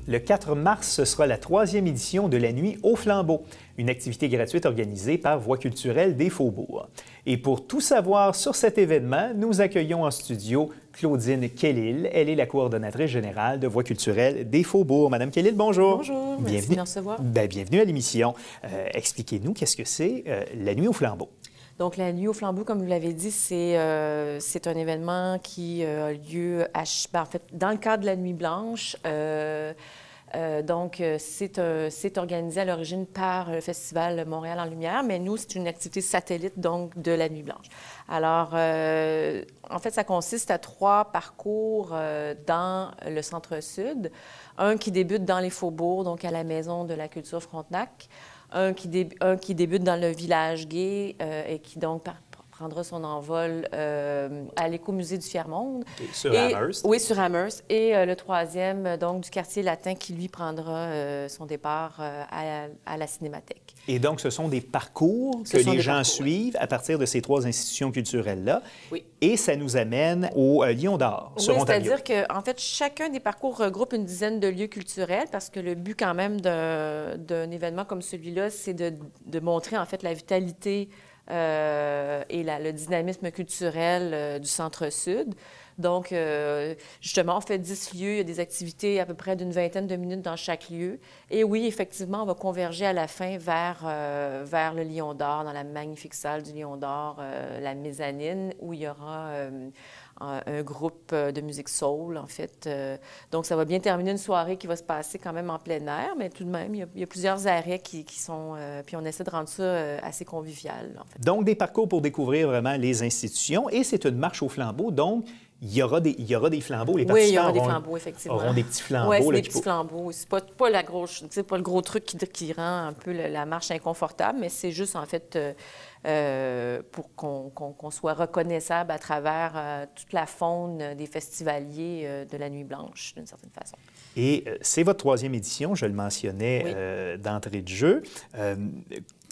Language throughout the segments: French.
Le 4 mars, ce sera la 3e édition de la Nuit au flambeau, une activité gratuite organisée par Voie culturelle des Faubourgs. Et pour tout savoir sur cet événement, nous accueillons en studio Claudine Quellil. Elle est la coordonnatrice générale de Voie culturelle des Faubourgs. Madame Quellil, bonjour. Bonjour, bienvenue. Merci de me recevoir. Bienvenue à l'émission. Expliquez-nous, qu'est-ce que c'est la Nuit au flambeau? Donc, la Nuit au flambeau, comme vous l'avez dit, c'est un événement qui a lieu en fait, dans le cadre de la Nuit blanche. C'est organisé à l'origine par le Festival Montréal en Lumière, mais nous, c'est une activité satellite donc de la Nuit blanche. Alors, en fait, ça consiste à 3 parcours dans le centre-sud. Un qui débute dans les Faubourgs, donc à la Maison de la Culture Frontenac. Un qui débute dans le village gay et qui donc prendra son envol à l'Écomusée du Fier-Monde. Sur Amherst. Oui, sur Amherst. Et le troisième, donc, du quartier latin qui, lui, prendra son départ à la Cinémathèque. Et donc, ce sont des parcours que les gens suivent à partir de ces 3 institutions culturelles-là. Oui. Et ça nous amène au Lion d'Or, sur Ontario. C'est-à-dire qu'en fait, chacun des parcours regroupe une dizaine de lieux culturels parce que le but, quand même, d'un événement comme celui-là, c'est de montrer, en fait, la vitalité et le dynamisme culturel du Centre-Sud. Donc, justement, on fait 10 lieux, il y a des activités à peu près d'une vingtaine de minutes dans chaque lieu. Et oui, effectivement, on va converger à la fin vers le Lion d'Or, dans la magnifique salle du Lion d'Or, la mezzanine, où il y aura un groupe de musique soul, en fait. Donc, ça va bien terminer une soirée qui va se passer quand même en plein air, mais tout de même, il y a plusieurs arrêts qui sont... puis on essaie de rendre ça assez convivial, en fait. Donc, des parcours pour découvrir vraiment les institutions. Et c'est une marche au flambeau, donc... Il y aura des flambeaux. Les participants oui, il y aura des flambeaux, effectivement. Auront des petits flambeaux. Oui, c'est des petits flambeaux. C'est pas la grosse, pas le gros truc qui rend un peu la marche inconfortable, mais c'est juste, en fait, pour qu'on soit reconnaissable à travers toute la faune des festivaliers de la Nuit blanche, d'une certaine façon. Et c'est votre 3e édition, je le mentionnais d'entrée de jeu.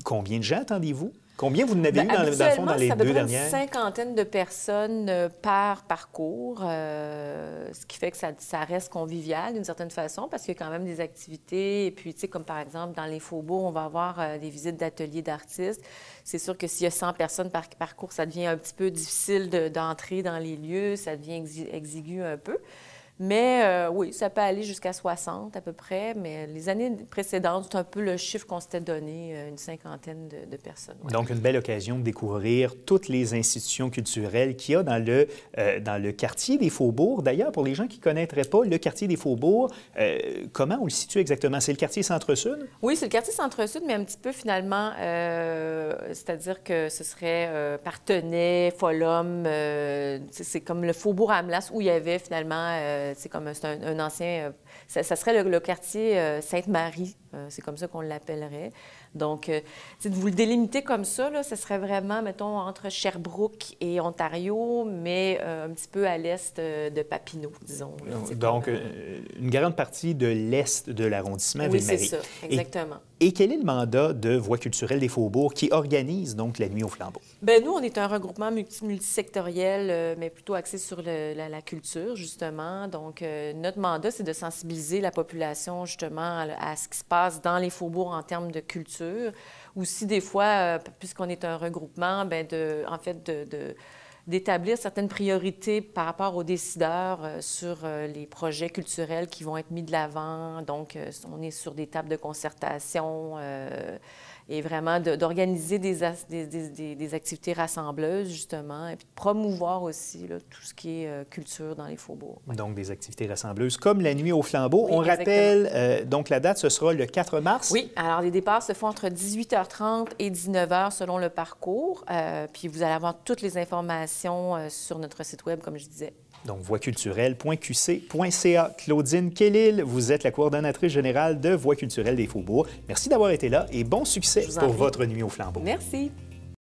Combien de gens attendez-vous? Combien vous en avez eu, dans le fond, dans les 2 dernières? C'est à peu près une 50aine de personnes par parcours, ce qui fait que ça reste convivial d'une certaine façon, parce qu'il y a quand même des activités. Et puis, tu sais, comme par exemple, dans les Faubourgs, on va avoir des visites d'ateliers d'artistes. C'est sûr que s'il y a 100 personnes par parcours, ça devient un petit peu difficile d'entrer dans les lieux, ça devient exigu un peu. Mais oui, ça peut aller jusqu'à 60 à peu près, mais les années précédentes, c'est un peu le chiffre qu'on s'était donné, une 50aine de personnes. Ouais. Donc, une belle occasion de découvrir toutes les institutions culturelles qu'il y a dans le quartier des Faubourgs. D'ailleurs, pour les gens qui ne connaîtraient pas le quartier des Faubourgs, comment on le situe exactement? C'est le quartier Centre-Sud? Oui, c'est le quartier Centre-Sud, mais un petit peu finalement, c'est-à-dire que ce serait Partenay, Folum, c'est comme le Faubourg Amlas où il y avait finalement... c'est un ancien... ça serait le quartier Sainte-Marie, c'est comme ça qu'on l'appellerait. Donc, de vous le délimiter comme ça, là, ce serait vraiment, mettons, entre Sherbrooke et Ontario, mais un petit peu à l'est de Papineau, disons. Là, donc, une grande partie de l'est de l'arrondissement Ville-Marie. Oui, c'est ça, exactement. Et quel est le mandat de Voie culturelle des Faubourgs qui organise donc la Nuit au flambeau? Bien, nous, on est un regroupement multisectoriel, mais plutôt axé sur la culture, justement. Donc, notre mandat, c'est de sensibiliser la population, justement, à ce qui se passe dans les Faubourgs en termes de culture. Aussi, des fois, puisqu'on est un regroupement, bien, d'établir certaines priorités par rapport aux décideurs sur les projets culturels qui vont être mis de l'avant. Donc, on est sur des tables de concertation et vraiment d'organiser des activités rassembleuses, justement, et puis de promouvoir aussi là, tout ce qui est culture dans les Faubourgs. Ouais. Donc, des activités rassembleuses comme la Nuit au flambeau. Oui, on rappelle, donc la date, ce sera le 4 mars? Oui, alors les départs se font entre 18h30 et 19h selon le parcours. Puis vous allez avoir toutes les informations sur notre site web, comme je disais. Donc, voieculturelle.qc.ca. Claudine Quellil, vous êtes la coordonnatrice générale de Voie culturelle des Faubourgs. Merci d'avoir été là et bon succès pour votre Nuit au flambeau. Merci.